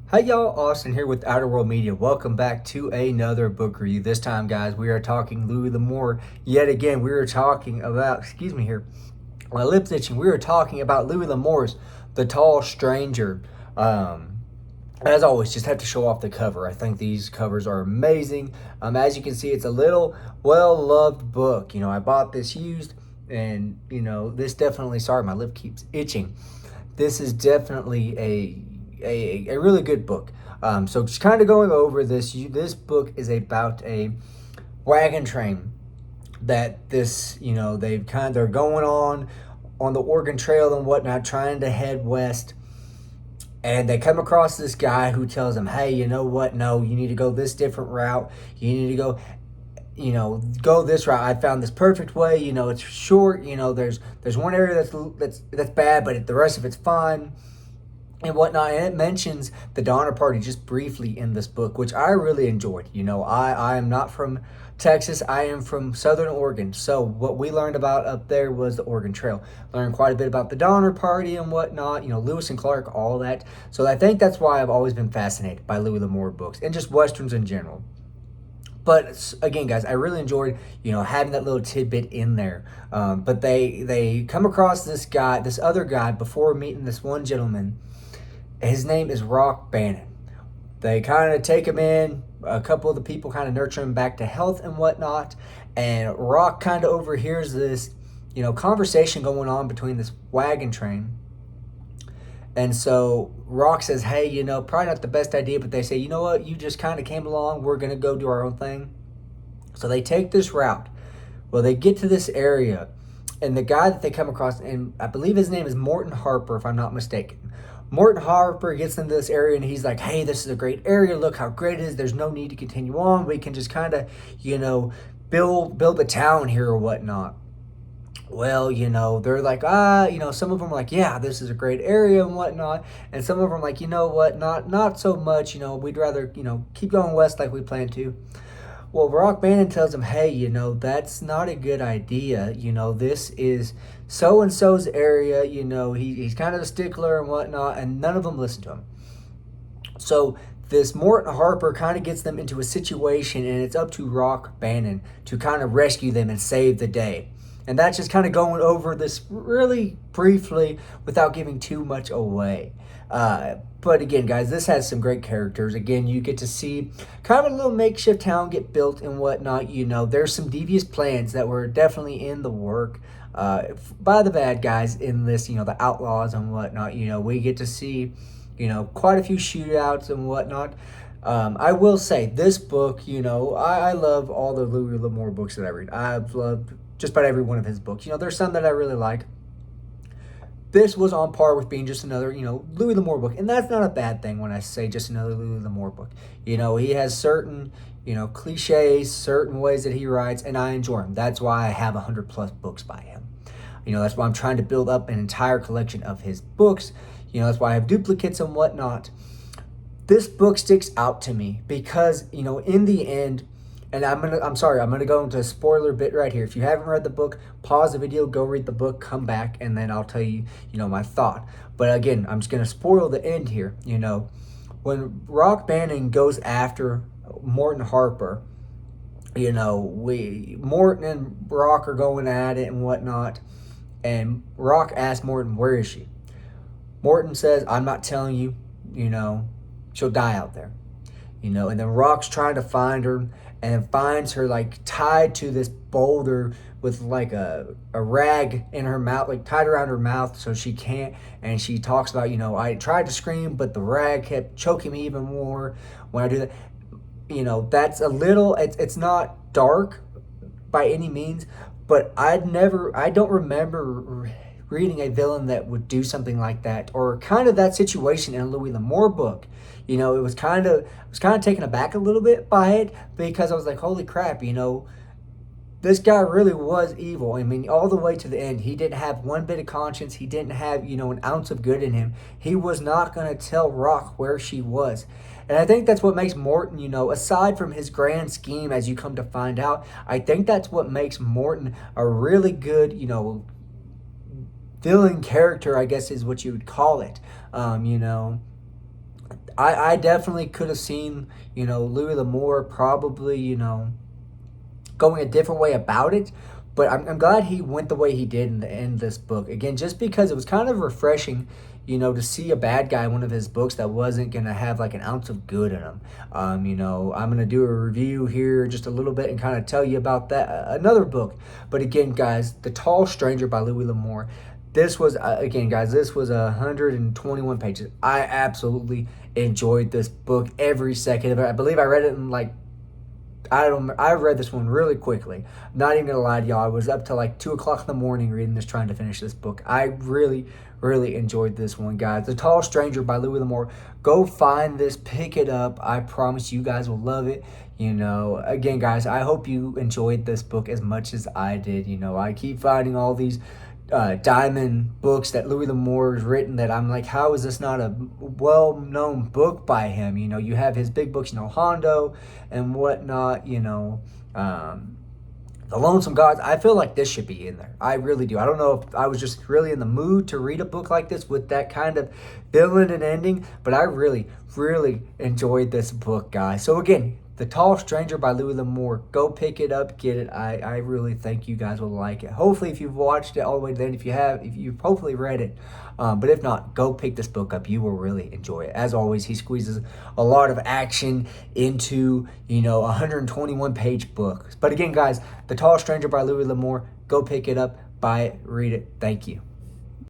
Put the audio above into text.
Hey y'all, Austin here with Outer World Media. Welcome back to another book review. This time, guys, we are talking Louis Lamour. Yet again, we are talking about, excuse me here, my lips itching. We are talking about Louis L'Amour's The Tall Stranger. Um, as always, just have to show off the cover. I think these covers are amazing. As you can see, it's a little well-loved book. I bought this used, and this definitely. Sorry, my lip keeps itching. This is definitely a really good book. So just kind of going over this. This book is about a wagon train that they're going on the Oregon Trail and whatnot, trying to head west, and they come across this guy who tells them, "Hey, you know what? No, you need to go this different route. You need to go this route. I found this perfect way. It's short. There's one area that's bad, but the rest of it's fine." And whatnot. And it mentions the Donner Party just briefly in this book, which I really enjoyed. I am not from Texas. I am from Southern Oregon. So what we learned about up there was the Oregon Trail. Learned quite a bit about the Donner Party and whatnot. Lewis and Clark, all that. So I think that's why I've always been fascinated by Louis L'Amour books and just westerns in general. But again, guys, I really enjoyed having that little tidbit in there. But they come across this other guy before meeting this one gentleman. His name is Rock Bannon. They kind of take him in. A couple of the people kind of nurture him back to health and whatnot. And Rock kind of overhears this, conversation going on between this wagon train. And so Rock says, "Hey, probably not the best idea," but they say, "You know what? You just kind of came along. We're going to go do our own thing." So they take this route. Well, they get to this area, and the guy that they come across, and I believe his name is Morton Harper, if I'm not mistaken. Morton Harper gets into this area and he's like, "Hey, this is a great area. Look how great it is. There's no need to continue on. We can just kind of, build a town here or whatnot." Well, they're like, some of them are like, "Yeah, this is a great area and whatnot." And some of them are like, "You know what, not so much. We'd rather, keep going west like we plan to." Well, Rock Bannon tells him, "Hey, that's not a good idea. This is so and so's area. He's kind of a stickler and whatnot," and none of them listen to him. So this Morton Harper kind of gets them into a situation, and it's up to Rock Bannon to kind of rescue them and save the day. And that's just kind of going over this really briefly without giving too much away. But again, guys, this has some great characters. Again, you get to see kind of a little makeshift town get built and whatnot. There's some devious plans that were definitely in the work by the bad guys in this, the outlaws and whatnot. We get to see, quite a few shootouts and whatnot. I will say this book, I love all the Louis L'Amour books that I read. I've loved just about every one of his books. There's some that I really like. This was on par with being just another, Louis L'Amour book. And that's not a bad thing when I say just another Louis L'Amour book. He has certain, cliches, certain ways that he writes, and I enjoy him. That's why I have 100 plus books by him. That's why I'm trying to build up an entire collection of his books. That's why I have duplicates and whatnot. This book sticks out to me because, in the end, and I'm gonna go into a spoiler bit right here. If you haven't read the book, pause the video, go read the book, come back, and then I'll tell you, my thought. But again, I'm just gonna spoil the end here. When Rock Bannon goes after Morton Harper, Morton and Rock are going at it and whatnot, and Rock asks Morton, "Where is she?" Morton says, "I'm not telling you. She'll die out there." And then Rock's trying to find her and finds her like tied to this boulder with like a rag in her mouth, like tied around her mouth so she can't. And she talks about, "I tried to scream, but the rag kept choking me even more when I do that." That's a little, it's not dark by any means, but I don't remember reading a villain that would do something like that, or kind of that situation in a Louis L'Amour book. It was kind of taken aback a little bit by it because I was like, holy crap, this guy really was evil. I mean, all the way to the end, he didn't have one bit of conscience. He didn't have, an ounce of good in him. He was not going to tell Rock where she was. And I think that's what makes Morton, aside from his grand scheme, as you come to find out, I think that's what makes Morton a really good, villain character, I guess is what you would call it. I definitely could have seen, Louis L'Amour probably, going a different way about it. But I'm glad he went the way he did in the end of this book. Again, just because it was kind of refreshing, to see a bad guy in one of his books that wasn't going to have like an ounce of good in him. I'm going to do a review here just a little bit and kind of tell you about that, another book. But again, guys, The Tall Stranger by Louis L'Amour. This was, again, guys, this was 121 pages. I absolutely enjoyed this book every second of it. I believe I read it in like I read this one really quickly. Not even gonna lie to y'all, I was up till like 2 o'clock in the morning reading this, trying to finish this book. I really, really enjoyed this one, guys. The Tall Stranger by Louis L'Amour. Go find this, pick it up. I promise you guys will love it. Again, guys, I hope you enjoyed this book as much as I did. I keep finding all these diamond books that Louis L'Amour has written that I'm like, how is this not a well-known book by him? You have his big books, Hondo and whatnot, The Lonesome Gods. I feel like this should be in there. I really do. I don't know if I was just really in the mood to read a book like this with that kind of villain and ending, but I really, really enjoyed this book, guys. So again, The Tall Stranger by Louis L'Amour. Go pick it up, get it. I really think you guys will like it. Hopefully, if you've watched it all the way to the end, if you've hopefully read it. But if not, go pick this book up. You will really enjoy it. As always, he squeezes a lot of action into, 121-page book. But again, guys, The Tall Stranger by Louis L'Amour. Go pick it up, buy it, read it. Thank you.